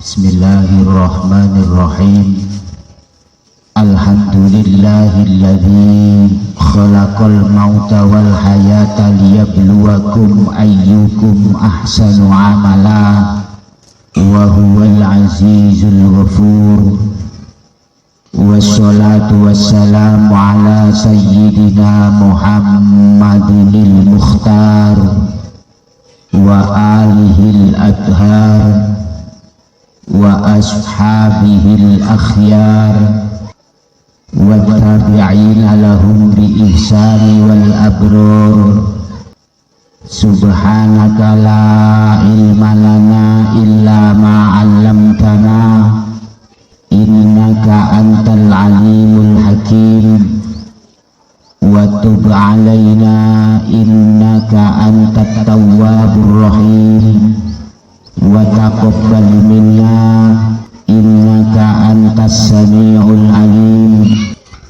Bismillahirrahmanirrahim. Alhamdulillahilladzi khalaqal mauta wal hayata liyabluwakum ayyukum ahsanu amala wa huwal azizul ghafur. Wassalatu wassalamu ala sayyidina Muhammadinil Mukhtar wa alihil adhar wa ashabihil akhyar wa tabi'ina lahum bi ihsani wal abrur. Subhanaka la ilma lana illa ma 'allamtana innaka antal alimul hakim wa tub 'alaina innaka antat tawwabur rahim wa taqabbal minna innaka antas sami'ul alim.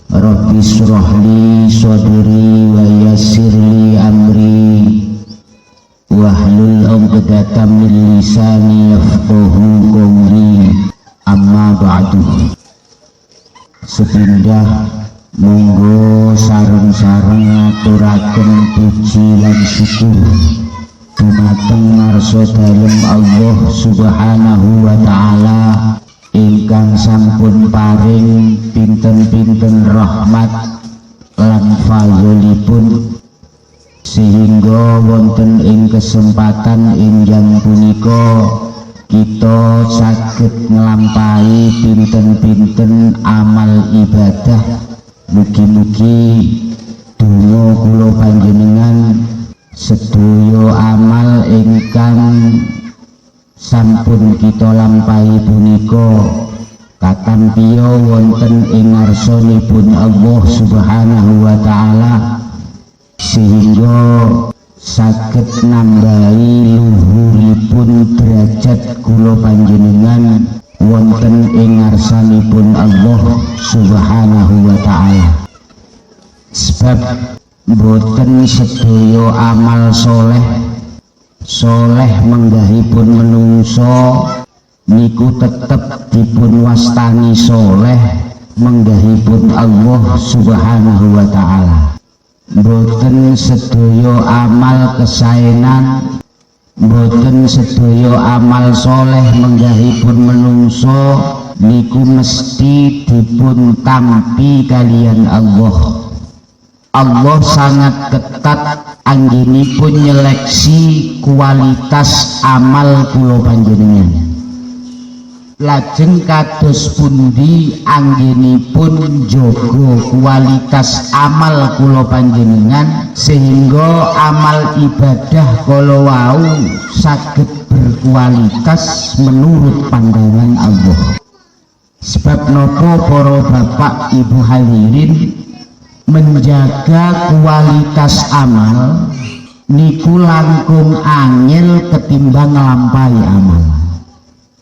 Rabbi shrah li sadri wa yassir li amri wahlul 'uqdatam min lisani yafqahu qawli. Amma ba'du. Sepindah monggo sareng-sareng ngaturaken puji lan syukur dumateng ngarsa dalem Allah Subhanahu wa ta'ala ingkang sampun paring pinten-pinten rahmat lan fadlipun sehingga wonten ing kesempatan injang punika kita saged nglampahi pinten-pinten amal ibadah. Mugi-mugi donga kula panjenengan sedaya amal ingkang sampun kita lampahi punika katampiya wonten ing ngarsanipun Allah Subhanahu wa ta'ala sehingga saged nambahi luhuripun derajat kula panjenengan wonten ing ngarsanipun Allah Subhanahu wa ta'ala. Sebab boten sedaya amal soleh menggahipun menungso niku tetep dipun wastani soleh menggahipun Allah Subhanahu wa ta'ala. Boten sedaya amal kesaenan, boten sedaya amal soleh menggahipun menungso niku mesti dipun tampi kalian Allah. Allah sangat ketat anggenipun nyeleksi kualitas amal kula panjenengan. Lajeng kados pundi anggenipun jaga kualitas amal kula panjenengan sehingga amal ibadah kala wau saged berkualitas menurut pandangan Allah. Sebab napa para bapak ibu hadirin, menjaga kualitas amal niku langkung angel ketimbang nglampahi amal.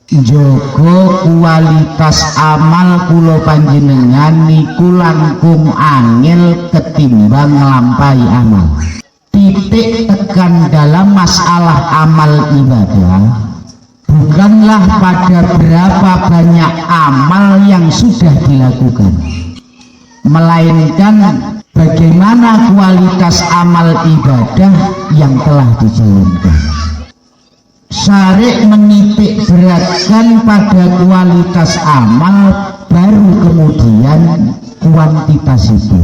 Jaga kualitas amal kula panjenengan niku langkung angel ketimbang nglampahi amal. Titik tekan dalam masalah amal ibadah bukanlah pada berapa banyak amal yang sudah dilakukan, melainkan bagaimana kualitas amal ibadah yang telah dijalankan. Syari' menitik beratkan pada kualitas amal, baru kemudian kuantitas itu.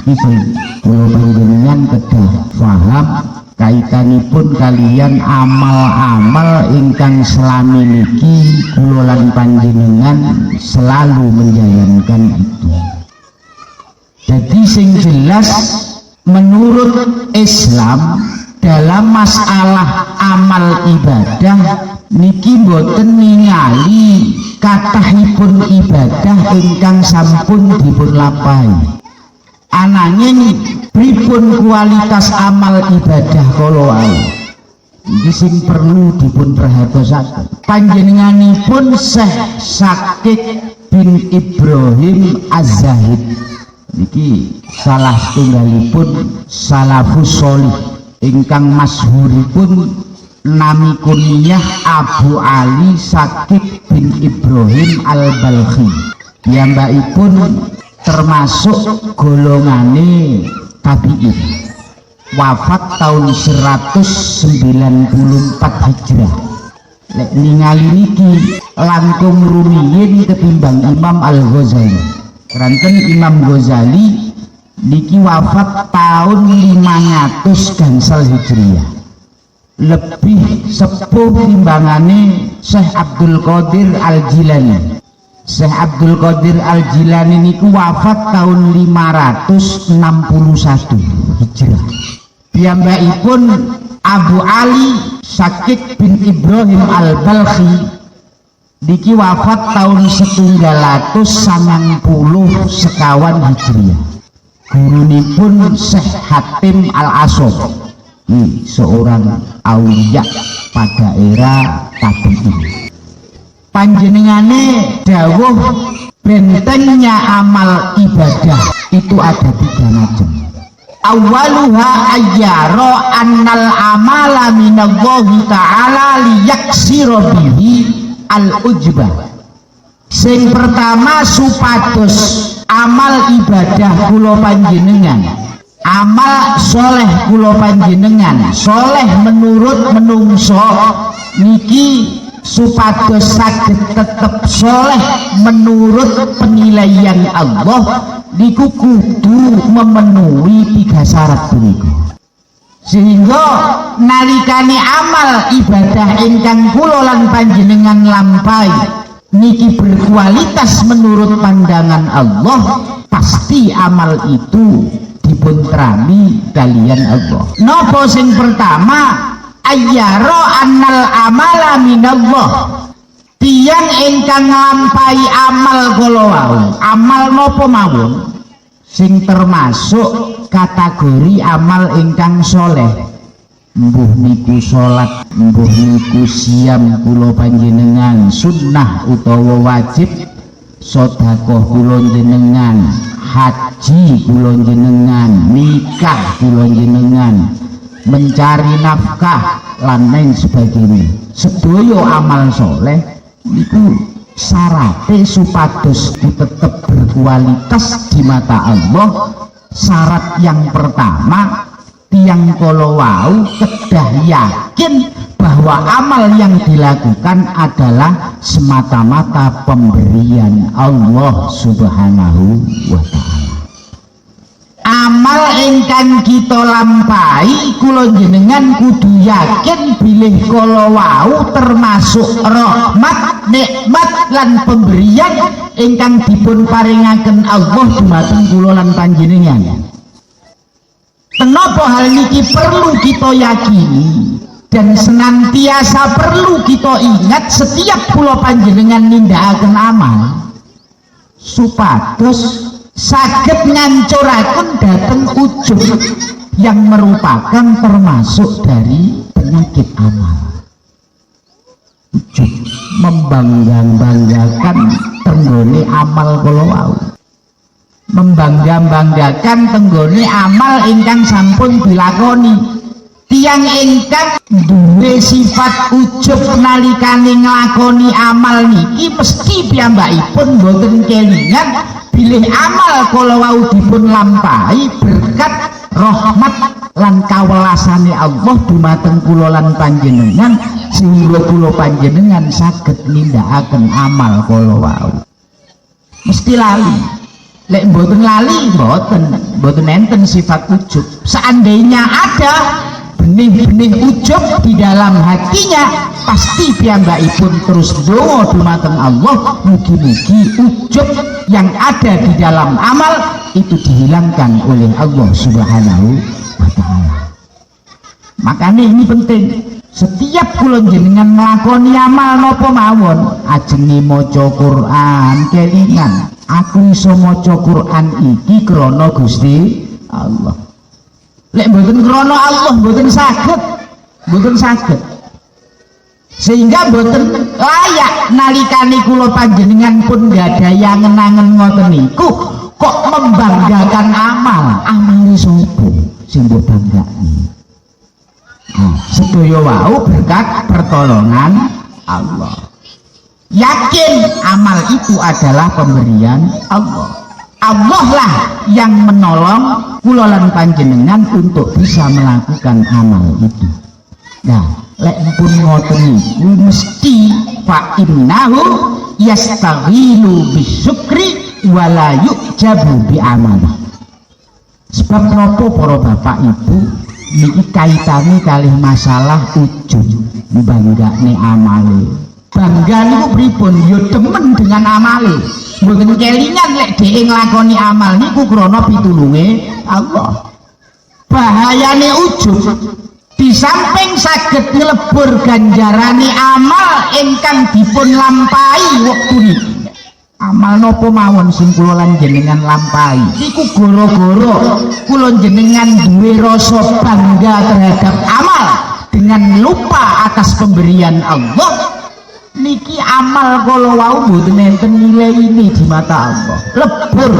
Ini kula panjenengan kedah paham kaitanipun kalian amal-amal ingkang selami niki kula lan panjenengan selalu menjalankan itu. Jadi sing jelas menurut Islam dalam masalah amal ibadah niki boten ningali kathahipun ibadah ingkang sampun dipun lampahi. Ananging pripun kualitas amal ibadah kala wau iki sing perlu dipun perhatosaken. Panjenenganipun Syekh Syakik bin Ibrahim Az-Zahid niki salah setunggalipun salafus sholih ingkang masyhuripun nami kunyah Abu Ali Syakib bin Ibrahim Al-Balkhi. Piyambakipun termasuk golongane tabi'in. Wafat tahun 194 Hijrah. Lek ningali niki langkung rumiyin ketimbang Imam Al-Ghazali. Keranten Imam Ghazali niki wafat tahun 500 gangsal Hijriah. Lebih sepuh timbangane Syekh Abdul Qadir Al-Jilani. Syekh Abdul Qadir Al-Jilani niku wafat tahun 561 Hijrah. Piyambakipun Abu Ali Syakib bin Ibrahim Al-Balkhi niki wafat tahun 190 sekawan Hijriah. Gurunipun Syekh Hatim Al-Asob, seorang aulia pada era tabi'in. Panjenengane dawuh bentengnya amal ibadah itu ada 3 macam. Awaluha ayyara annal amala minallahi ta'ala liyaksira bihi al-ujbah. Sing pertama supados amal ibadah kula panjenengan, amal soleh kula panjenengan, soleh menurut menungso niki supados saged tetep soleh menurut penilaian Allah niku kudu memenuhi 3 syarat punika. Sehingga nalikane amal ibadah ingkang kula lan panjenengan lampahi niki berkualitas menurut pandangan Allah, pasti amal itu dipuntrami kalian Allah. Napa sing pertama? Ayyara annal amala minallah. Tiyang ingkang nglampahi amal kala wau, amal napa mawon sing termasuk kategori amal ingkang soleh, mbuh niku salat, mbuh niku siam kula panjenengan, sunnah utawa wajib, sedekah kula jenengan, haji kula jenengan, nikah kula jenengan, mencari nafkah lan lain sebagainya. Sedaya amal soleh niku syaratnya supados tetap berkualitas di mata Allah. Syarat yang pertama, tiyang kala wau kedah yakin bahwa amal yang dilakukan adalah semata-mata pemberian Allah Subhanahu wa ta'ala. Amal ingkang kita lampahi kula jenengan kudu yakin bilih kala wau termasuk rahmat, nikmat lan pemberian ingkang dipun paringaken Allah dumateng kula lan panjenengan. Kenapa hal niki perlu kita yakini dan senantiasa perlu kita ingat setiap kula panjenengan nindakaken amal supados saged ngancuraken dhateng ujub yang merupakan termasuk dari penyakit amal. Ujub membangga-banggakan tenggone amal kala wau, membangga-banggakan tenggone amal ingkang sampun dilakoni. Tiyang ingkang duwe sifat ujub nalikane nglakoni amal niki mesti piyambakipun boten kelingan bilih amal kala wau dipun lampahi berkat rahmat lan kawelasane Allah dumateng kula lan panjenengan, sehingga kula panjenengan saged nindakaken amal kala wau. Mesti lali. Lek mboten lali mboten enten sifat ujub. Seandainya ada benih-benih ujub di dalam hatinya, pasti piyambakipun terus doa dumateng Allah, mugi-mugi ujub yang ada di dalam amal itu dihilangkan oleh Allah Subhanahu wa ta'ala. Makanya ini penting, setiap kula jenengan nglakoni amal napa mawon, ajenge maca Quran kelingan, aku iso maca Quran iki krana Gusti Allah. Lek mboten krana Allah mboten saged. Sehingga mboten layak nalikane kula panjenengan pun gadahi angen-angen ngoten niku kok membanggakan amal. Amale sapa sing mbok banggani? sedaya wau berkat pertolongan Allah. Yakin amal itu adalah pemberian Allah. Allah lah yang menolong kula lan panjenengan untuk bisa melakukan amal itu. Nah, lek pun ngoten niku mesti fa innahu yastaghilu bisyukri wala yujabu bi amali. Sebab napa para bapak ibu niki kaitane kalih masalah ujub banggane amale. Bangga niku pripun? Ya demen dengan amale. Mboten kelingan lek dhewe nglakoni amal niku krana pitulunge Allah. Bahayane ujub di samping saged nglebur ganjarane amal ingkang dipun lampahi wektu niki. Amal napa mawon sing kula lan jenengan lampahi iku gara-gara kula jenengan duwe rasa bangga terhadap amal dengan lupa atas pemberian Allah. Niki amal kala wau mboten enten nilai ini di mata Allah. Lebur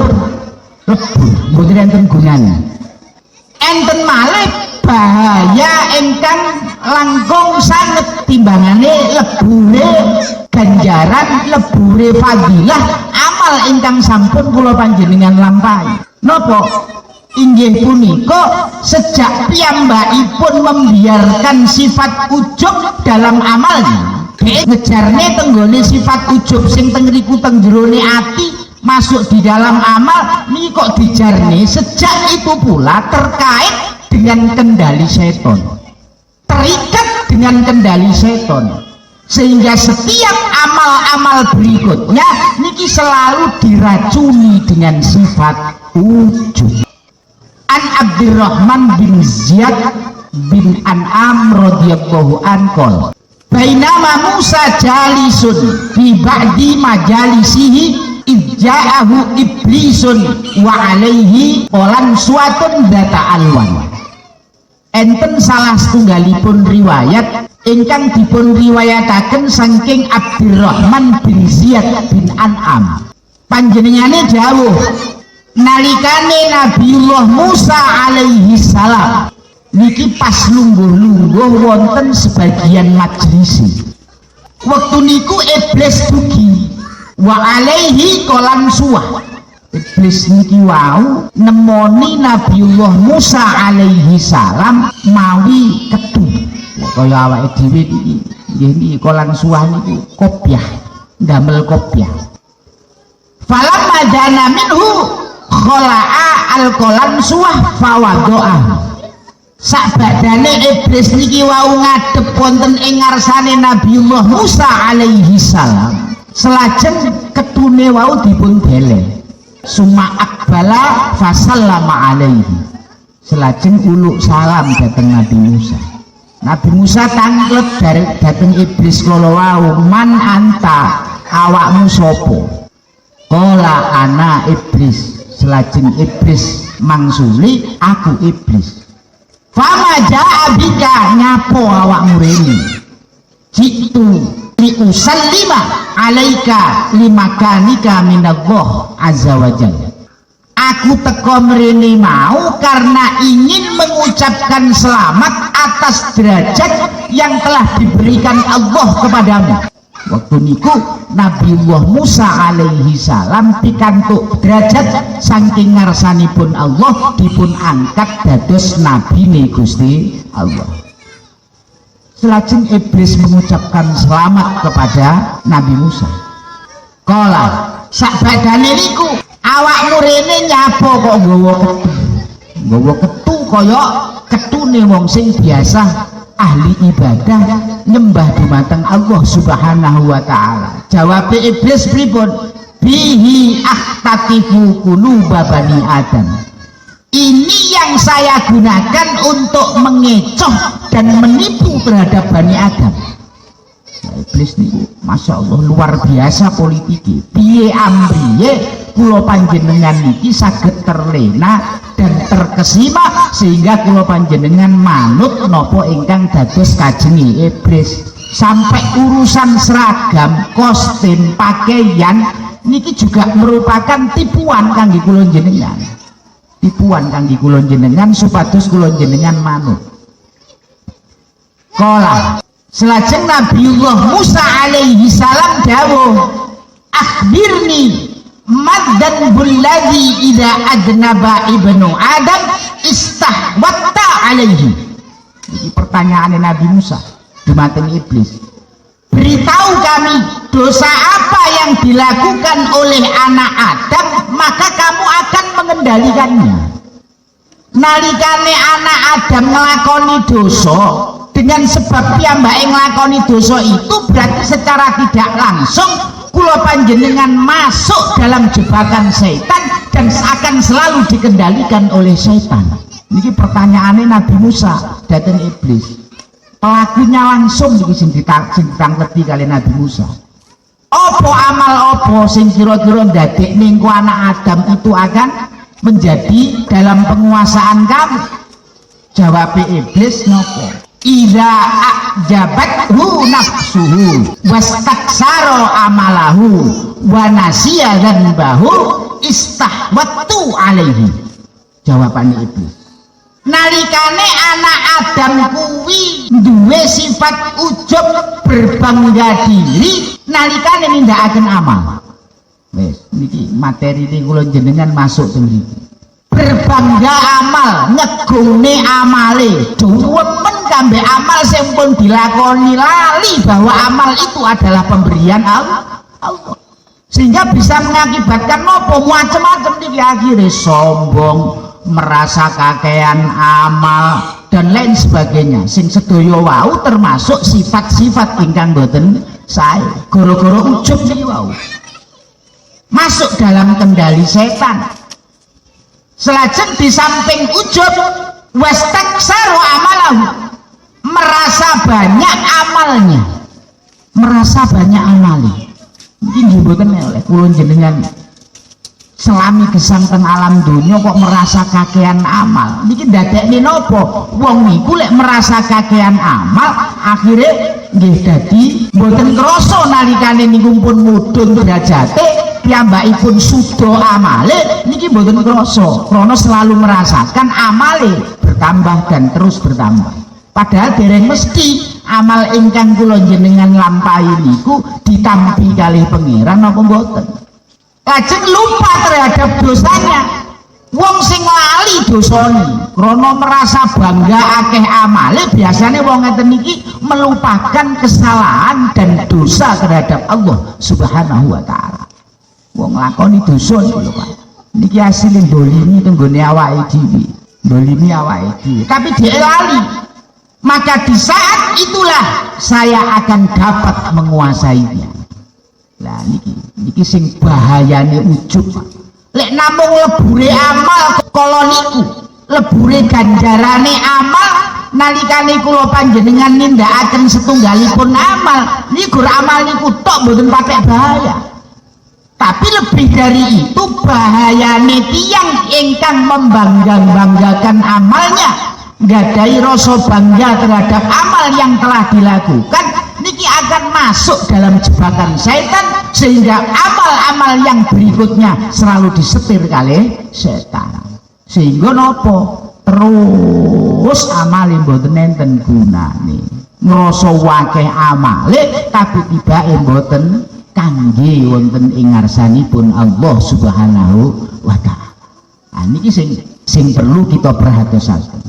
mboten enten gunane. Enten malih bahaya ingkang langkung sanget timbangane lebure ganjaran, lebure fadilah amal ingkang sampun kula panjenengan lampahi. Napa? Inggih punika sejak piyambakipun membiarkan sifat ujub dalam amalnya. Ngejarne tenggone sifat ujub sing teng riku teng jerone ati masuk di dalam amal niki kok dijarne sejak itu pula terkait dengan kendali seton, terikat dengan kendali seton, sehingga setiap amal-amal berikutnya niki selalu diracuni dengan sifat ujub. An Abdurrahman bin Ziyad bin An'am radhiyallahu anhu bainama Musa jalisun fi ba'di majalisihi idja'ahu iblisun wa alaihi qolan suatun data alwan. Enten salah setunggalipun riwayat ingkang dipun riwayataken saking Abdurrahman bin Ziyad bin An'am. Panjenengane dawuh nalikane Nabiullah Musa alaihi salam niki pas lungguh-lungguh wonten sebagian majlisi. Waktu niku iblis dugi wa alaihi qolan suah. Iblis niki wau nemoni Nabiullah Musa alaihi salam mawi ketu. Kaya awake dhewe iki nggih niki qolan suah niku kopiah, ndamel kopiah. Falam madana minhu khala'a al-qolan suah fawado'ah. Sak badane iblis niki wau ngadep wonten ing ngarsane Nabiullah Musa alaihi salam. Selajeng ketune wau dipun deleh. Summa akbala fasallama alaihi. Selajeng uluk salam dhateng Nabi Musa. Nabi Musa tanglet dari dhateng iblis kala wau, "Man anta? Awakmu sapa?" Qala ana iblis. Selajeng iblis mangsuli, "Aku iblis." Fama ja'a bika, nyapo awakmu rene? Jitu li usallima alaika limakanika minallah azza wa jalla. Aku teko mrene mau karena ingin mengucapkan selamat atas derajat yang telah diberikan Allah kepadamu. Waktu niku Nabiullah Musa alaihi salam pikantuk derajat saking ngarsanipun Allah dipun angkat dados nabine Gusti Allah. Selajeng iblis mengucapkan selamat kepada Nabi Musa. Kala sak badane niku awakmu rene nyapa kok nggawa ketu. Nggawa ketu kaya ketune wong sing biasa ahli ibadah nyembah dumateng Allah subhanahu wa ta'ala. Jawab iblis pripun? Bihi ahtatifu quluba bani Adam. Ini yang saya gunakan untuk mengecoh dan menipu terhadap Bani Adam. Iblis niku masya Allah luar biasa politiki. Piye amriye kula panjenengan niki saged terlena dan terkesima sehingga kula panjenengan manut napa ingkang dados kajengi iblis. Sampai urusan seragam, kostum, pakaian niki juga merupakan tipuan kangge kula jenengan. Tipuan kangge kula jenengan supados kula jenengan manut. Kala selajeng Nabiullah Musa alaihi salam dawuh, akhbirni maddan bulladhi idza adnaba ibnu adam istahwatta alaihi. Ini pertanyaan Nabi Musa dimateni iblis. Beritahu kami dosa apa yang dilakukan oleh anak Adam maka kamu akan mengendalikannya. Nalikane anak Adam ngelakoni dosa dengan sebab piyambake nglakoni dosa itu berarti secara tidak langsung kula panjenengan masuk dalam jebakan setan dan akan selalu dikendalikan oleh setan. Niki pertanyaannya Nabi Musa datang iblis. Pelakunya langsung niki sing ditangkleti kali Nabi Musa. Apa amal apa sing kira-kira ndadekne engko anak Adam itu akan menjadi dalam penguasaan kamu? Jawab iblis nopo? Idza ajabathu nafsuhu wastaksara amalahu wa nasiya dzanbahu istahwattu alaihi. Jawabannya iblis. Nalikane anak Adam kuwi duwe sifat ujub berbangga diri nalikane nindakaken amal. Wes niki materi ini kula jenengan masuk teng mriki. Berbangga amal, ngegungne amale, duwemen kambe amal sing pun dilakoni lali bahwa amal itu adalah pemberian Allah. Sehingga bisa mengakibatkan nopo macam-macam niki akhire sombong, merasa kakean amal dan lain sebagainya. Sing sedaya wau termasuk sifat-sifat ingkang boten sae. Gara-gara ujub niki wau. Masuk dalam kendali setan. Selajeng di samping ujub wastaksaru amalahu, merasa banyak amalnya, merasa banyak amali. Mungkin mboten oleh kula jenengan selami gesang teng alam dunia kok merasa kakean amal. Niki ndadekne napa? Wong niku lek merasa kakean amal akhirnya nggih dadi mboten krasa nalikane niku pun mudhun derajate piyambakipun suda amale niki mboten krasa krana selalu merasakan amale bertambah dan terus bertambah. Padahal dereng mesti amal ingkang kula jenengan lampahi niku ditampi kalih pangeran napa mboten. Lajeng lupa terhadap dosanya. Wong sing lali dosane krana merasa bangga akeh amale biasanya wong ngeten iki melupakan kesalahan dan dosa terhadap Allah Subhanahu wa taala. Wong lakoni dosa niku lho Pak. Niki asline dolimi tenggone awake dhewe. Dolimi awake dhewe. Tapi dia lali. Maka di saat itulah saya akan dapat menguasainya. Lah niki sing bahayane ujub. Lek namung lebure amal kala niku, lebure ganjarane amal nalikane kula panjenengan nindakaken setunggalipun amal, niku amal niku tok mboten patek bahaya. Tapi lebih dari itu bahayane tiyang ingkang membanggakan amalnya, nggadahi rasa bangga terhadap amal yang telah dilakukan, niki akan masuk dalam jebakan setan sehingga amal-amal yang berikutnya selalu disetir kali setan. Sehingga nopo terus amale mboten enten gunane. Ngrasa wakeh amale tapi tibake mboten kangge wonten ing ngarsanipun Allah Subhanahu wa taala. Nah niki sing perlu kita perhatosaken.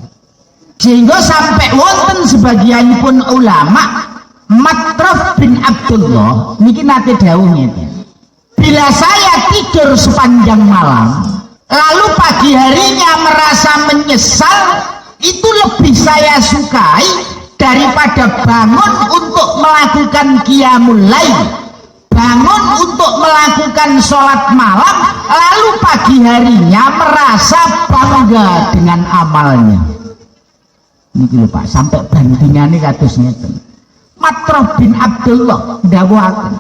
Sehingga sampai wonten sebagianipun ulama Matraf bin Abdullah niki nate dawuh ngeten. Bila saya tidur sepanjang malam lalu pagi harinya merasa menyesal, itu lebih saya sukai daripada bangun untuk melakukan qiyamul lail, bangun untuk melakukan sholat malam lalu pagi harinya merasa bangga dengan amalnya. Niki lho Pak, sampai bandingannya kados ngeten. Matraf bin Abdullah dawuhaken,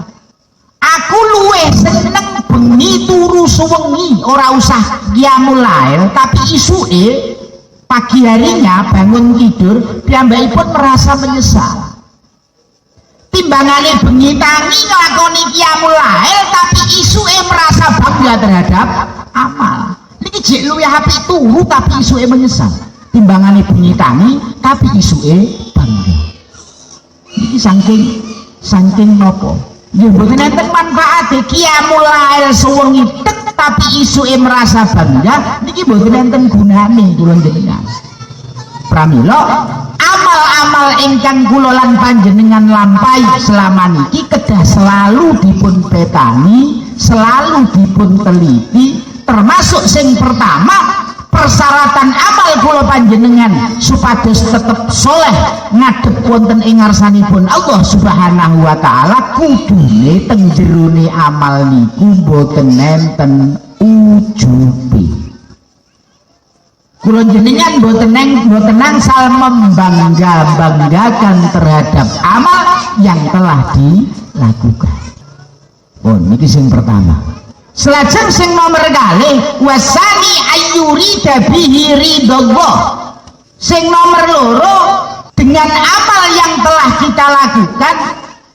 aku luwih seneng bengi turu suwengi ora usah qiyamul lail, tapi isuke pagi harinya bangun tidur piyambakipun merasa menyesal. Timbangane bengi tangi nglakoni qiyamul lail tapi isuke merasa bangga terhadap amal. Niki jek luwih apik turu tapi isuke menyesal. Timbangane bengi tangi tapi isuke bangga. iki saking napa nggih mboten enten manfaate qiyamul lail sewengi tek tapi isuke merasa bangga niki mboten enten gunane kula jenengan. Pramila amal-amal ingkang kula lan panjenengan lampahi selama niki kedah selalu dipun petani, selalu dipun teliti, termasuk sing pertama persyaratan amal kula panjenengan supados tetep soleh ngadep wonten ing ngarsanipun Allah Subhanahu wa taala kudune teng jerone amal niku boten nenten ujubi. Kula jenengan boten nangsal membangga-banggakan terhadap amal yang telah dilakukan. Oh, niki sing pertama. Selajeng sing nomor kalih wasani ayyurida bihi ridallah. Sing nomor loro dengan amal yang telah kita lakukan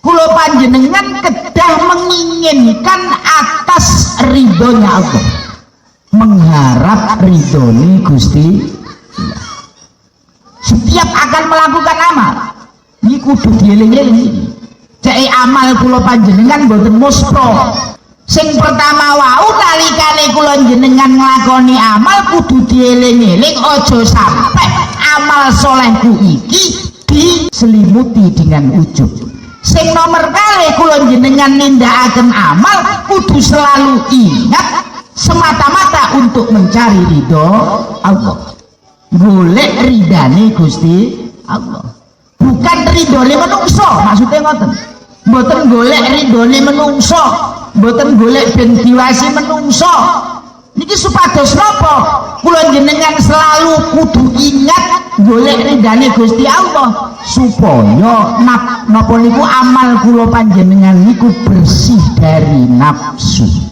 kula panjenengan kedah menginginkan atas ridhonya Allah. Mengharap ridhone Gusti Allah. Setiap akan melakukan amal ini kudu dieling-eling. Cek amal kula panjenengan boten muspro. Sing pertama wau nalikane kula jenengan nglakoni amal kudu dieling-eling aja sampai amal solehku iki diselimuti dengan ujub. Sing nomor kalih kula jenengan nindakaken amal kudu selalu ingat semata-mata untuk mencari ridho Allah, golek ridane Gusti Allah, bukan ridhone menungso. Maksudnya ngoten, mboten golek ridhone menungso, mboten golek ben diwasi menungso. Niki supados napa kula jenengan selalu kudu ingat golek ridane Gusti Allah supaya napa niku amal kula panjenengan niku bersih dari nafsu.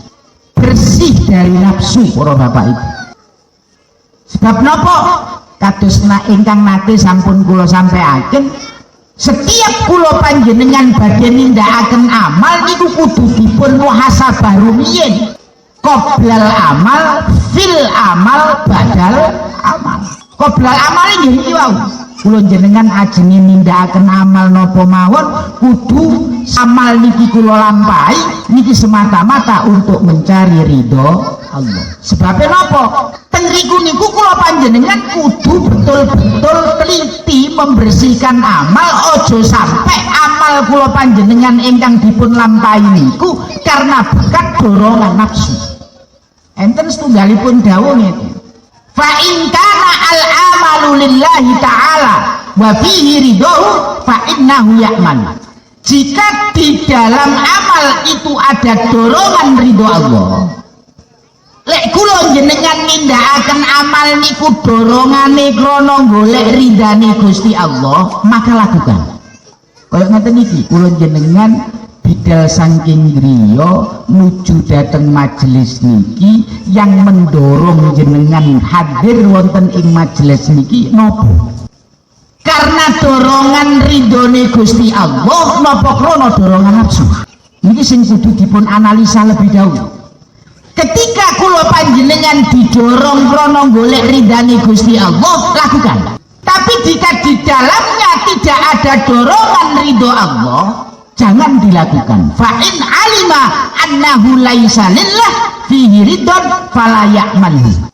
Bersih dari nafsu para bapak ibu. Sebab napa kados ingkang nate sampun kula sampaiaken, setiap kula panjenengan badhe nindakaken amal niku kudu dipun muhasabah rumiyin, qoblal amal, fil amal, badal amal. Qoblal amal nggih iki wau kula jenengan ajenge nindakaken amal napa mawon kudu amal niki kula lampahi niki semata-mata untuk mencari ridho Allah. Sebabnya napa? Teng riku niku kula panjenengan kudu betul-betul teliti membersihkan amal, ojo sampai amal kula panjenengan ingkang dipun lampahi niku karena berkat dorongan nafsu. Enten setunggalipun dawuh ngeten. Fa in kana al-amalu lillahi ta'ala wa fihi ridhohu fa innahu ya'man. Jika di dalam amal itu ada dorongan ridho Allah, lek kula jenengan nindakaken amal niku dorongane krana golek ridane Gusti Allah, maka lakukan. Kaya ngoten iki, kula jenengan bidal saking griya nuju dateng majelis niki yang mendorong jenengan hadir wonten ing majelis niki napa? Karena dorongan ridhone Gusti Allah napa krana dorongan nafsu. Niki sing kudu dipun analisa lebih dahulu. Ketika kula panjenengan didorong krana golek ridhane Gusti Allah, lakukan. Tapi jika di dalamnya tidak ada dorongan ridho Allah, jangan dilakukan. Fa in alima annahu laisa lillah fihi ridon fala ya'malhu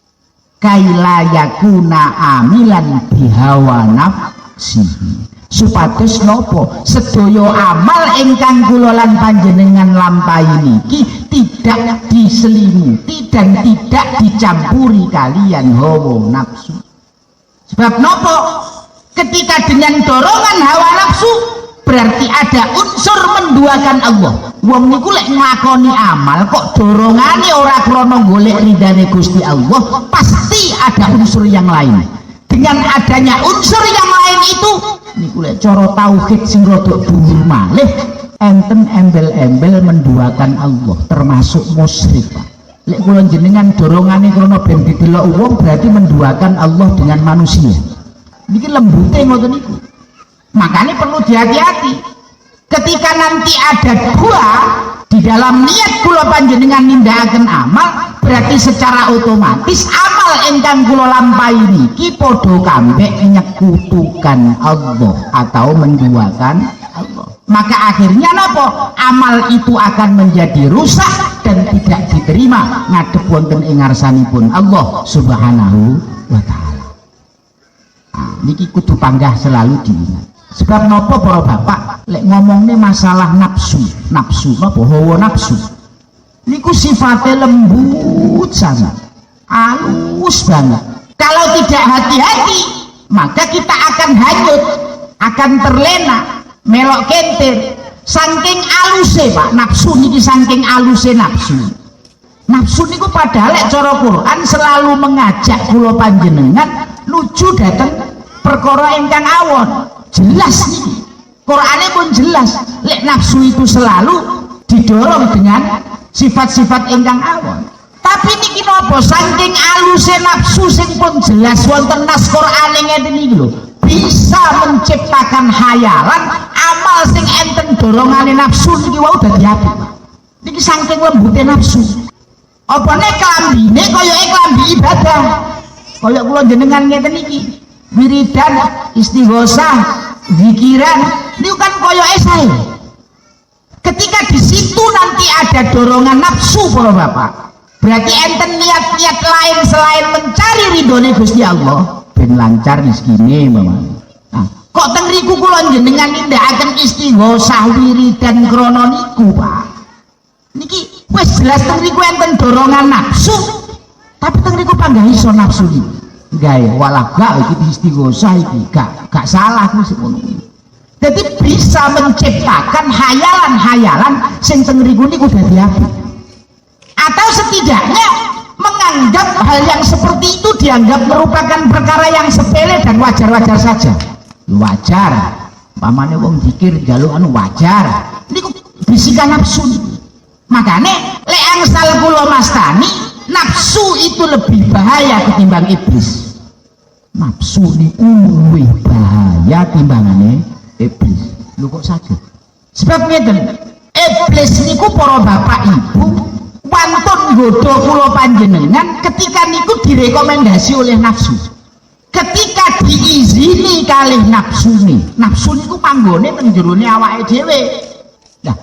kaila yakuna amilan bihawa nafsihi. Supados nopo sedaya amal ingkang kula lan panjenengan lampahi niki tidak diselimuti dan tidak dicampuri kalian hawa nafsu. Sebab nopo? Ketika dengan dorongan hawa nafsu berarti ada unsur menduakan Allah. Wong niku lek nglakoni amal kok dorongane ora krana golek ridane Gusti Allah, pasti ada unsur yang lain. Dengan adanya unsur yang lain itu niku lek cara tauhid sing rada dhuwur malih, enten embel-embel menduakan Allah, termasuk musyrik. Lek kula jenengan dorongane krana ben didelok wong berarti menduakan Allah dengan manusia. Niki lembute ngoten niku. Makanya perlu dihati-hati. Ketika nanti ada dua di dalam niat kula panjenengan nindakaken amal, berarti secara otomatis amal ingkang kula lampahi niki padha kambek nyekutukan Allah atau menduakan Allah. maka akhirnya nopo amal itu akan menjadi rusak dan tidak diterima ngadep wonten ing ngarsanipun Allah Subhanahu wa taala. Niki kudu panggah selalu diingat. Sebab nopo para bapak lek ngomongnya masalah nafsu nopo hawa nafsu niku sifatnya lembut sangat, halus banget. Kalau tidak hati-hati maka kita akan hanyut, akan terlena, melok kentir. Saking aluse Pak nafsu niki, saking aluse nafsu niku padahal lek cara Quran selalu mengajak kula panjenengan nuju dateng perkara ingkang awon. Jelas niki Qur'ane pun jelas lek nafsu itu selalu didorong dengan sifat-sifat ingkang awon. Tapi niki napa saking aluse nafsu sing pun jelas wonten nas Qur'ane ngeten iki lho, bisa menciptakan hayalan amal sing enten dorongane nafsu niki wau dadi apik. Niki saking lembute nafsu. Apane klambine kaya klambi ibadah. Kaya kula jenengan ngeten iki. Wiridan, istighosah, zikiran, niku kan kaya sae. Ketika di situ nanti ada dorongan nafsu para bapak, berarti enten niat-niat lain selain mencari ridhone Gusti Allah ben lancar rezekine mawon. Nah, kok teng riku kula jenengan nindakaken istighosah wiridan krana niku, Pak. Niki wis jelas teng riku enten dorongan nafsu, tapi teng riku panggah iso nafsu iki. Gawe walah gak iki istighosah iki gak salah kuwi ngono. Jadi bisa menciptakan hayalan-hayalan sing teng riku niku dadi apik. Atau setidaknya menganggap hal yang seperti itu dianggap merupakan perkara yang sepele dan wajar-wajar saja. Wajar. Pamane wong zikir njaluk anu wajar. Niku bisikan nafsu. Makane lek angsal kula mastani nafsu itu lebih bahaya ketimbang iblis. Nafsu niku luwih bahaya timbangane iblis. Lho kok saged? Sebab ngeten, iblis niku para bapak ibu wantun nggodha kula panjenengan ketika niku direkomendasi oleh nafsu. Ketika diizini kalih nafsu niku panggone teng jerone awake dhewe. Nah,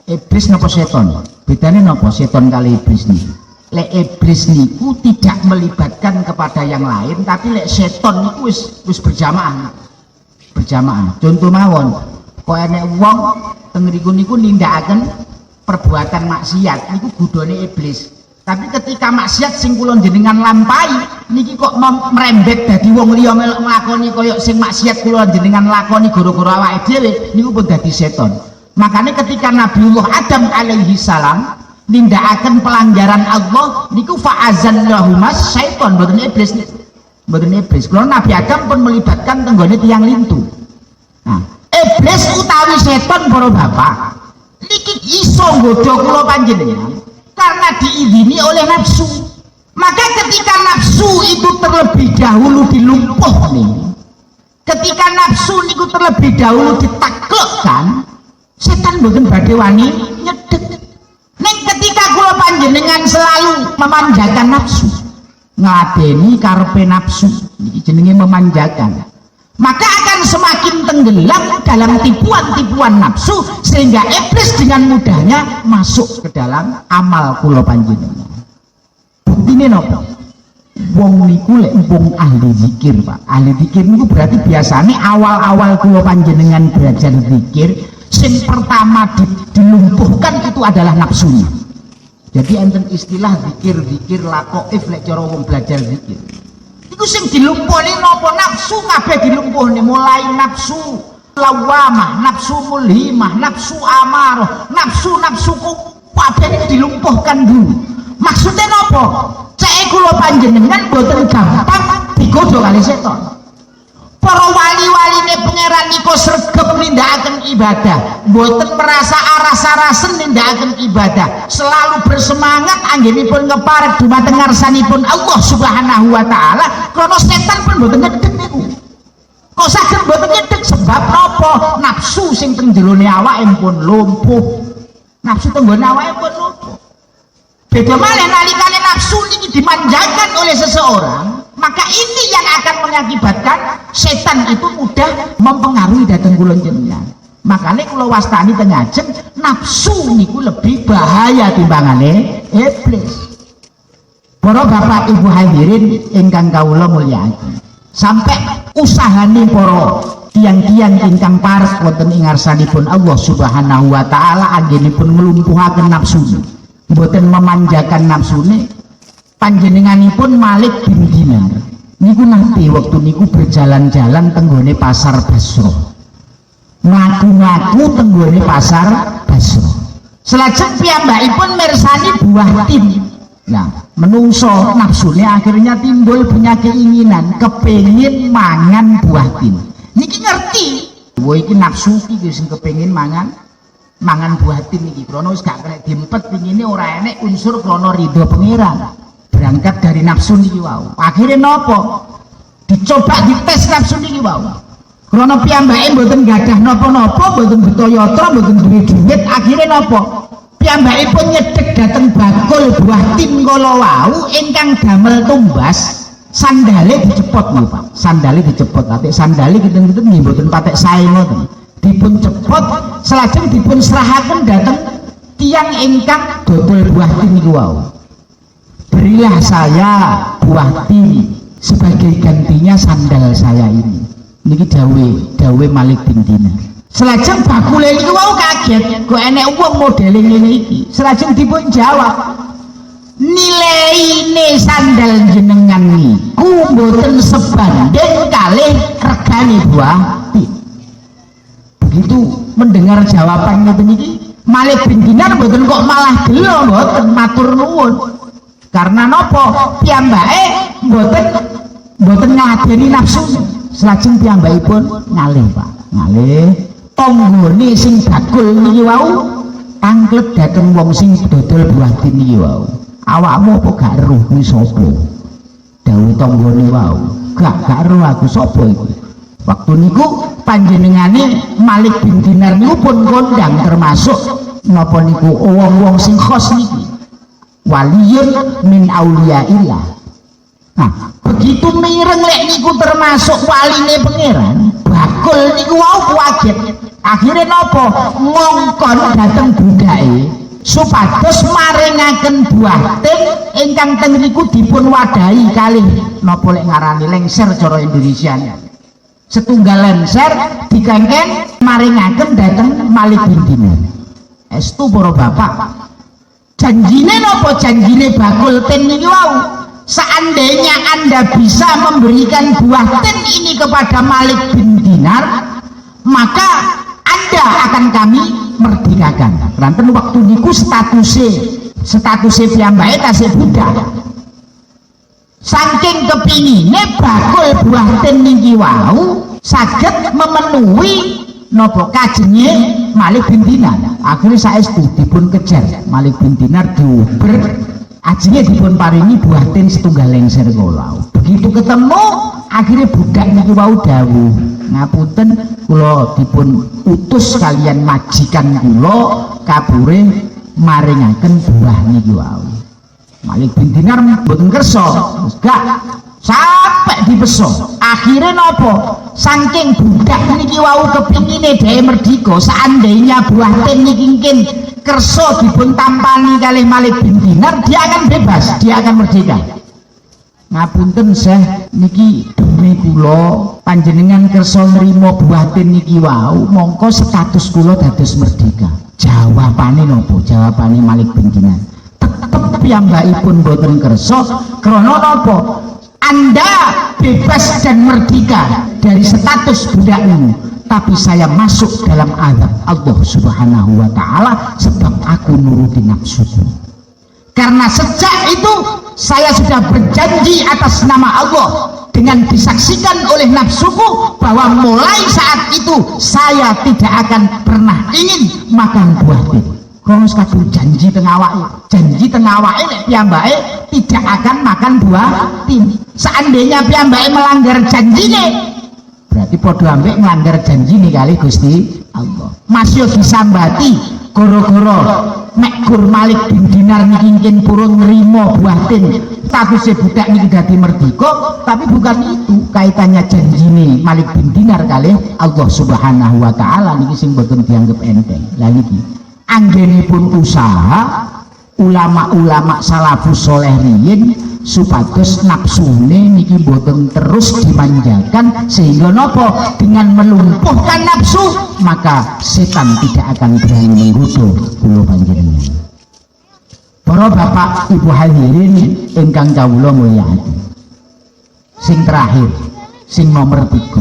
iblis napa seton? Bedane napa seton kali iblis niku? Lek iblis niku tidak melibatkan kepada yang lain, tapi lek seton niku wis berjamaah. Contoh mawon, kok enek wong teng riku niku nindakaken perbuatan maksiat niku gudone iblis. Tapi ketika maksiat sing kula jenengan lampahi niki kok merembet dadi wong liya melok nglakoni kaya sing maksiat kula jenengan lakoni gara-gara awake dhewe niku pun dadi seton. Makanya ketika Nabiullah Adam alaihi salam nindakaken pelanggaran Allah niku fa'azallahu syaiton, mboten iblis. Kalau Nabi Adam pun melibatkan tenggone tiang lintu. Nah, iblis utawi seton para bapak niki iso nggodha kula panjenengan karena diizini oleh nafsu. Maka ketika nafsu itu terlebih dahulu dilumpuhkan, ketika nafsu niku terlebih dahulu ditaklukkan, setan mboten badhe wani nyedek. Ning ketika kula panjenengan selalu memanjakan nafsu, ngadeni karepe nafsu, iki jenenge memanjakan, maka akan semakin tenggelam dalam tipuan-tipuan nafsu sehingga iblis dengan mudahnya masuk ke dalam amal kula panjenengan. Buktine napa? Wong niku lek wong ahli zikir, Pak. Ahli zikir niku berarti biasanya awal-awal kula panjenengan belajar zikir sing pertama dilumpuhkan itu adalah nafsunya. Jadi enten istilah zikir lakoif lek cara wong belajar zikir. Iku sing dilumpuhne napa? Nafsu kabeh dilumpuhne, mulai nafsu lawamah, nafsu mulhimah, nafsu amarah, nafsu kabeh dilumpuhkan dulu. Maksudnya napa? Cek kula panjenengan boten gampang digodha kali seton. Para wali-waline pangeran niku sregep nindakaken ibadah, mboten merasa aras-arasen nindakaken ibadah, selalu bersemangat anggenipun ngeparep dumateng ngarsanipun Allah Subhanahu wa taala. Krana setan pun mboten nyedhek niku. Kok saged mboten nyedhek sebab napa? Nafsu sing teng jerone awake pun lumpuh. Nafsu teng nggone awake pun lumpuh. Beda malih nalikane nafsu ini dimanjakan oleh seseorang, maka ini yang akan mengakibatkan setan itu mudah mempengaruhi datang kula jenengan. Makanya kula wastani teng ngajeng nafsu niku lebih bahaya timbangane iblis. Para bapak ibu hadirin ingkang kawula mulyakaken, sampai usahane para tiang-tiang ingkang parek wonten ing ngarsanipun Allah Subhanahu wa taala anggenipun nglumpuhaken nafsune, mboten memanjakan nafsune. Panjenenganipun Malik bin Dinar niku nate waktu niku berjalan-jalan tenggone pasar Basra, ngaku-ngaku tenggone pasar Basra. Selajeng piyambakipun mirsani buah tin. Nah, menungso nafsune akhirnya timbul punya keinginan kepengin mangan buah tin. Niki ngerti, wah iki nafsu iki sing kepengin mangan buah tin niki. Krana wis gak kena diempet pingine ora enek unsur krana ridho pangeran. Berangkat dari nafsu niki wau. Akhirnya napa? Dicoba dites nafsu niki wau. Krana piyambake mboten gadah napa-napa, mboten buta yatra, mboten duwe dhuwit, akhirnya napa? Piyambakipun nyedhek dhateng bakul buah tin kala wau ingkang damel tumbas, sandale dicepot nggih Pak. Sandale dicepot, atik sandale kiten-kiten nggih mboten patek sae ngoten. Dipun cepot selajeng dipun serahaken dhateng tiyang ingkang dodol buah tin niku wau. Berilah saya buah tin sebagai gantinya sandal saya ini. Niki dawe Malik bin Dinar. Selajeng bakule niku wau kaget, kok enek wong modele ngene iki. Selajeng dipun jawab, nilaine sandal jenengan niku mboten sebanding kalih regane buah tin. Begitu mendengar jawaban ngoten iki, Malik bin Dinar mboten kok malah gelo, mboten matur nuwun. Karena napa? Piyambake mboten ngadeni nafsu. Selajeng piyambakipun ngalih Pak, ngalih tonggone sing bakul niki wau tanglet dhateng wong sing dodol buah tin niki wau. Awakmu apa gak eruh kuwi sapa? Dawuh tonggone wau. Gak eruh aku sapa iku. Waktu niku panjenengane Malik bin Dinar niku pun kondang termasuk napa niku wong-wong sing khos niki. Waliyun min auliyaillah. Nah, begitu mireng lek niku termasuk waline pangeran, bakul niku wau kaget. Akhirnya napa? Ngongkon dhateng budake supados maringaken buah tin ingkang teng niku dipun wadahi kalih napa lek ngarani lengser cara Indonesia. Setunggal lengser dikengken maringaken dhateng Malik bin Dinar. Estu para bapak, janjine napa? Janjine bakul tin niki wau, seandainya Anda bisa memberikan buah tin ini kepada Malik bin Dinar, maka Anda akan kami merdekakan. Ranten waktu niku statuse piyambake tasih budak. Saking kepingine bakul buah tin niki wau saged memenuhi napa kajenge Malik bin Dinar. Akhirnya saestu dipun kejar Malik bin Dinar diuber, ajenge dipun paringi buah tin setunggal lengser kala. Begitu ketemu akhirnya budak niki wau dawuh, ngapunten kula dipun utus kalian majikan kula kabure maringaken buah niki wau. Malik bin Dinar mboten kersa, gak sampai dipeso. Akhirnya nopo? Saking budak niki wau kepingine dhewe merdika, seandainya buah tin niki mungkin kersa dipun tampani kalih Malik bin Dinar, dia akan bebas, dia akan merdeka. Ngapunten Syekh, niki dene kula panjenengan kersa nrimo buah tin niki wau, mongko status kula dados merdeka. Jawabane nopo? Jawabane Malik bin Dinar, tetep piyambakipun boten kersa krana napa? Anda bebas dan merdeka dari status budakmu, tapi saya masuk dalam azab Allah Subhanahu wa taala sebab aku nuruti nafsuku. Karena sejak itu saya sudah berjanji atas nama Allah dengan disaksikan oleh nafsuku bahwa mulai saat itu saya tidak akan pernah ingin makan buah tin. Kalau sekadung janji teng awake, nek piyambake tidak akan makan buah tin. Seandainya piyambake melanggar janjine, berarti padha ambek melanggar janjine kali Gusti Allah. Masih disambati goro-goro mek Gur Malik bin Dinar niki purun nrimo buatin statusé budak niki dadi merdeka, tapi bukan itu kaitannya janjine Malik bin Dinar kalih Allah Subhanahu wa taala niki sing boten dianggep enteng. Lah niki anggenipun usaha ulama-ulama salafus saleh riyin supados nafsune niki boten terus dimanjakan, sehingga nopo dengan melumpuhkan nafsu maka setan tidak akan berani menggoda kula panjenengan. Para bapak ibu hadirin ingkang kawula mulyakaken, sing terakhir sing nomor 3,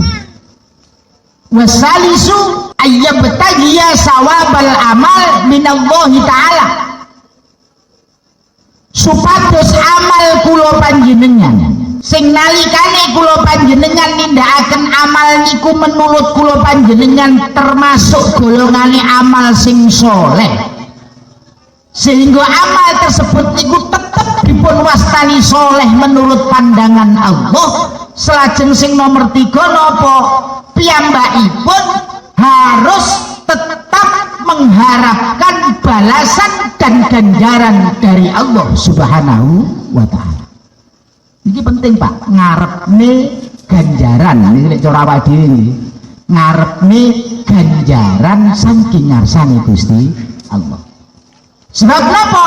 wasalisu ayyabtaghiya sawabal amal minallahi ta'ala, supados amal kula panjenengan sing nalikane kula panjenengan nindakaken amal niku menurut kula panjenengan termasuk golongane amal sing soleh, sehingga amal tersebut niku tetep dipun wastani soleh menurut pandangan Allah. Selajeng sing nomor 3 napa piyambakipun harus tetap mengharapkan balasan dan ganjaran dari Allah Subhanahu wa taala. Ini penting Pak, ngarepne ganjaran niki nek cara awake dhewe niki ngarepne ganjaran saking ngarsane Gusti Allah. Sebab napa?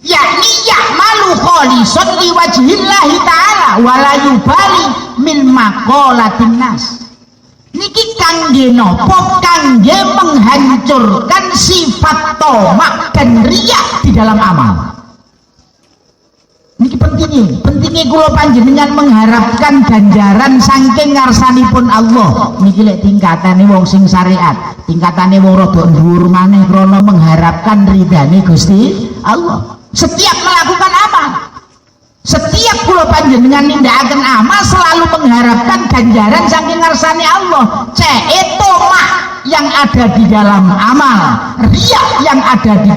Yakni ya'malu khalisun liwajhillahi ta'ala wala yubali min maqalatin nas. Niki kangge napa? Kangge menghancurkan sifat tomak dan riya di dalam amal. Niki pentingnya kula panjenengan mengharapkan ganjaran saking ngarsanipun Allah. Niki lek tingkatane wong sing syariat, tingkatane wong rada dhuwur maneh krana mengharapkan ridane Gusti Allah. Setiap melakukan amal, setiap kula panjenengan nindakaken amal selalu mengharapkan ganjaran saking ngarsane Allah. Tomak yang ada di dalam amal, riya yang ada di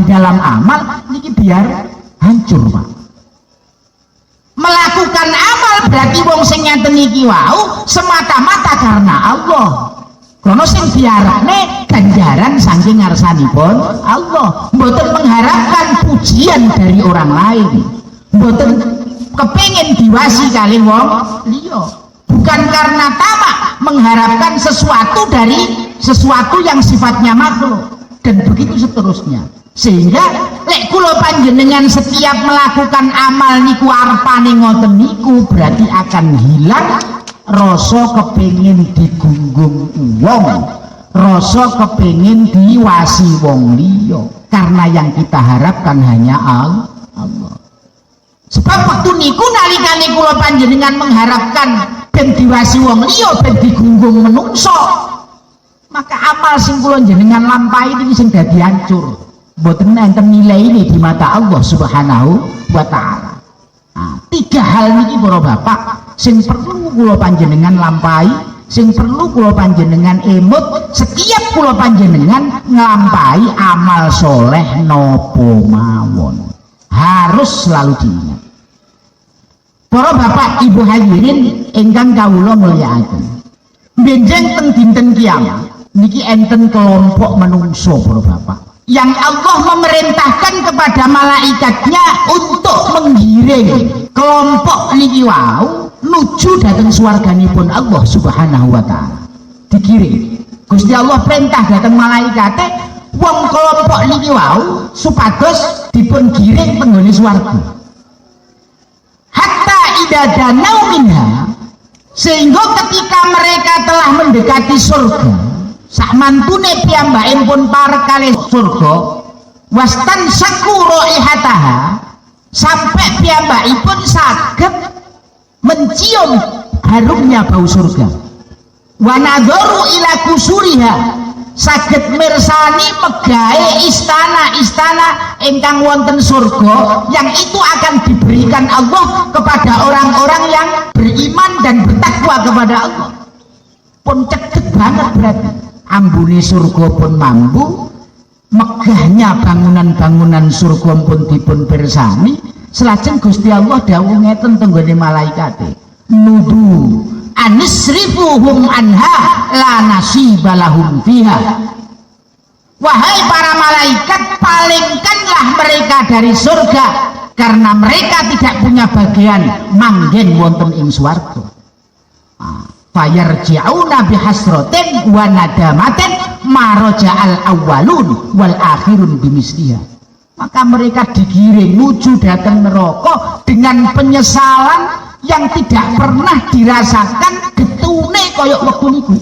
dalam amal niki biar hancur Pak. Melakukan amal berarti wong sing ngenten iki wau semata-mata karena Allah. Karena sing diharapne ganjaran saking ngarsanipun Allah, mboten mengharapkan pujian dari orang lain, mboten kepengin diwasi kali wong liya, bukan karena tamak mengharapkan sesuatu dari sesuatu yang sifatnya makhluk, dan begitu seterusnya. Sehingga lek kula panjenengan setiap melakukan amal niku arepane ngoten niku berarti akan hilang rasa kepengin digunggung wong, rasa kepengin diwasi wong liya, karena yang kita harapkan hanya Allah. Sebab waktu niku nalikane kula panjenengan mengharapkan ben diwasi wong liya, ben digunggung menungso, maka amal sing kula jenengan lampahi iki sing dadi hancur. Mboten enten nilai ini di mata Allah Subhanahu wa taala. Nah, 3 hal niki para bapak sing perlu kula panjenengan lampahi, sing perlu kula panjenengan emut setiap kula panjenengan nglampahi amal soleh nopo mawon. Harus selalu diingat. Para bapak ibu hadirin ingkang kawula mulyakaken. Benjing teng dinten kiamat niki enten kelompok menungso para bapak yang Allah memerintahkan kepada malaikatnya untuk menggiring kelompok niki wau nuju dateng swarganipun Allah Subhanahu wa taala. Digiring. Gusti Allah perintah dateng malaikate wong kelompok niki wau supados dipun giring tenggone swarga. Hatta idza danau minha, sehingga ketika mereka telah mendekati surga, sak mantune piyambakipun parek kalih surga, wastan saku raihataha, sampai piyambakipun saged mencium harumnya bau surga. Wa nadharu ila kusuriha, saged mirsani megahe istana-istana ingkang wonten surga yang itu akan diberikan Allah kepada orang-orang yang beriman dan bertakwa kepada Allah. Pun cedek banget berarti. Ambune surga pun mampu, megahnya bangunan-bangunan surga pun dipun pirsani. Selajeng Gusti Allah dawuh ngeten tenggone malaikate, nudu anisrifuhum anha la nasiba lahum fiha. Wahai para malaikat, palingkanlah mereka dari surga, karena mereka tidak punya bagian manggen wonten ing swarga. Fayarji'una bihasratin wa nadamatin maraja'al awwalun wal akhirun bimisliha. Maka mereka digiring menuju datang neraka dengan penyesalan yang tidak pernah dirasakan getune koyok wektu niku.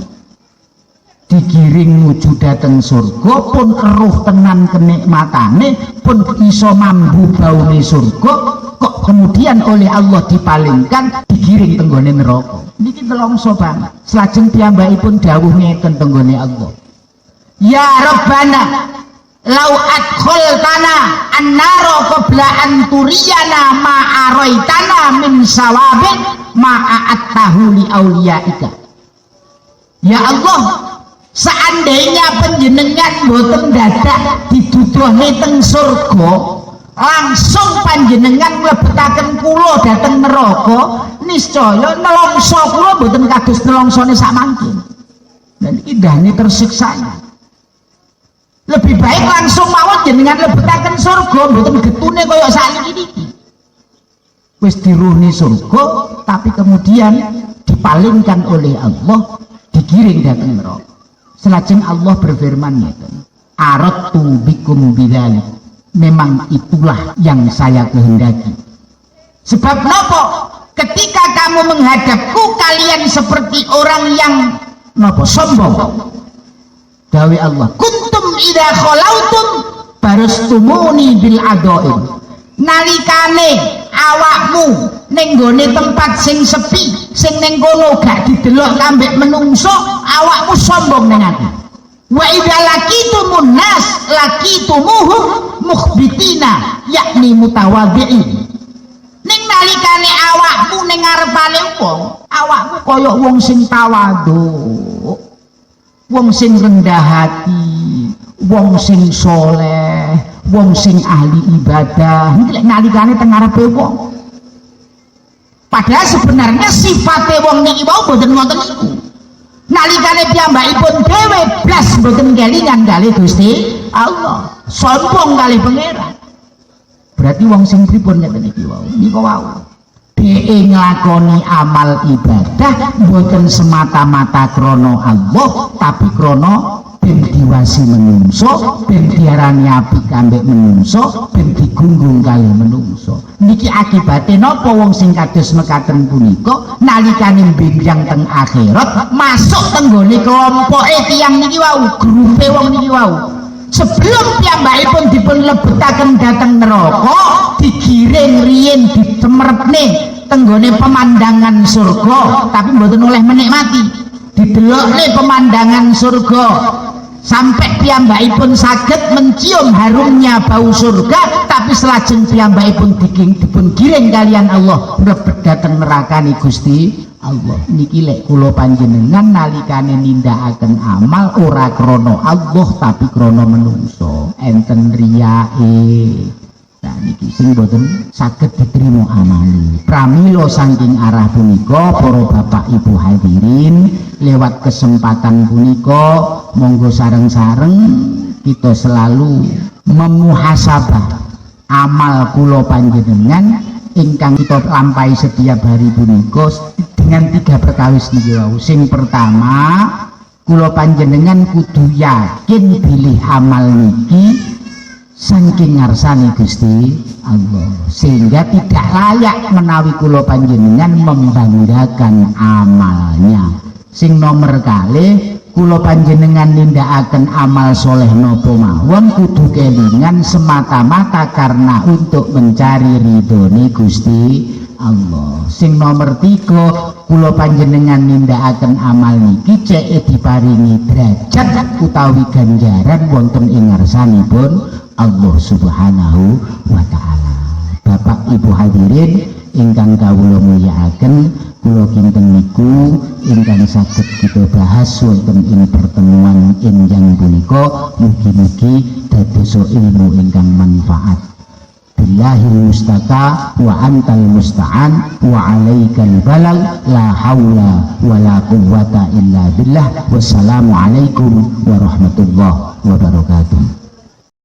Digiring menuju datang surga pun eruh tenan kenikmatane, pun iso mambu baune surga, kok kemudian oleh Allah dipalingkan digiring tenggone neraka. Niki nelongso banget. Selajeng piyambakipun dawuh ngeten tenggone Allah. Ya Rabbana lau adkhaltana an-nara qabla an turiyana ma araitana min sawabin ma a'attahu li auliyaika. Ya Allah, seandainya panjenengan boten dadak diduduhne teng surga, langsung panjenengan mlebetaken kula dhateng neraka, niscaya nelongso kula boten kados nelongsone sakmangke. Dan indahnya tersiksanya. Lebih baik langsung mawon jenengan lebetaken surga, boten getune kaya sakniki niki. Wis diruhni surga, tapi kemudian dipalingkan oleh Allah, digiring dhateng neraka. Selajeng Allah berfirman ngeten, aradtu bikum bidzalik, memang itulah yang saya kehendaki. Sebab nopo? Ketika kamu menghadapku, kalian seperti orang yang nopo sombong. Dawi Allah, kuntum idza khalautum barastumuni bil adaim. Nalikane awakmu ning gone tempat sing sepi, sing ning kono gak didelok kambek menungso, awakmu sombong ning aku. Wa idza laqitumun nas laqitumuhum mukhbitina, yakni mutawadhi'in. Ning nalikane awakmu ning ngarepane wong, awakmu kaya wong sing tawadhu, wong sing rendah hati, wong sing soleh, wong sing ahli ibadah. Niki lek nalikane teng ngarepe wong. Padahal sebenarnya sifate wong niki wau boten ngoten niku. Nalikane piyambakipun dhewe blas boten kelingan kalih Gusti Allah, sombong kalih pangeran. Berarti wong sing pripun ngeten iki wau? Nika wau dhek nglakoni amal ibadah boten semata-mata krana Allah, tapi krana ben diwasi menungso, ben diarani apik ambek menungso, ben digunggung kali menungso. Niki akibate napa wong sing kados mekaten punika nalikane benjang teng akhirat masuk tenggone kelompoke tiyang niki wau, grupe wong niki wau. Sebelum piyambakipun dipun lebetaken dhateng neraka, digiring riyin ditemerepne tenggone pemandangan surga, tapi mboten oleh menikmati. Didelokne pemandangan surga sampai piyambakipun saged mencium harumnya bau surga, tapi selajeng piyambakipun dipun giring kalian Allah mlebet dhateng nerakane Gusti Allah. Niki lek kula panjenengan nalikane nindakaken amal ora krana Allah tapi krana menungso, enten riyae. Nah niki sing boten saged diterima amali. Pramila saking arah punika para bapak ibu hadirin, lewat kesempatan punika monggo sareng-sareng kita selalu memuhasabah amal kula panjenengan ingkang kita lampahi setiap hari punika dengan 3 perkawis niki wau. Sing pertama, kula panjenengan kudu yakin bilih amal niki saking ngarsane Gusti Allah, sehingga tidak layak menawi kula panjenengan membanggakan amalnya. Sing nomor kalih, kula panjenengan nindakaken amal soleh napa mawon kudu kelingan semata-mata karena untuk mencari ridhone Gusti Allah. Sing nomor 3, kula panjenengan nindakaken amal niki cek diparingi derajat utawi ganjaran wonten ing ngarsanipun Allah Subhanahu wa ta'ala. Bapak ibu hadirin ingkang kawula mulyakaken, kula kinten niku ingkang saged kita bahas wonten ing pertemuan enjang punika mugi-mugi dadosa ilmu ingkang manfaat. billahil mustaqa wa antal musta'an wa alaikal balal la haula wa la quwwata illa billah. Wassalamu alaikum warahmatullahi wabarakatuh.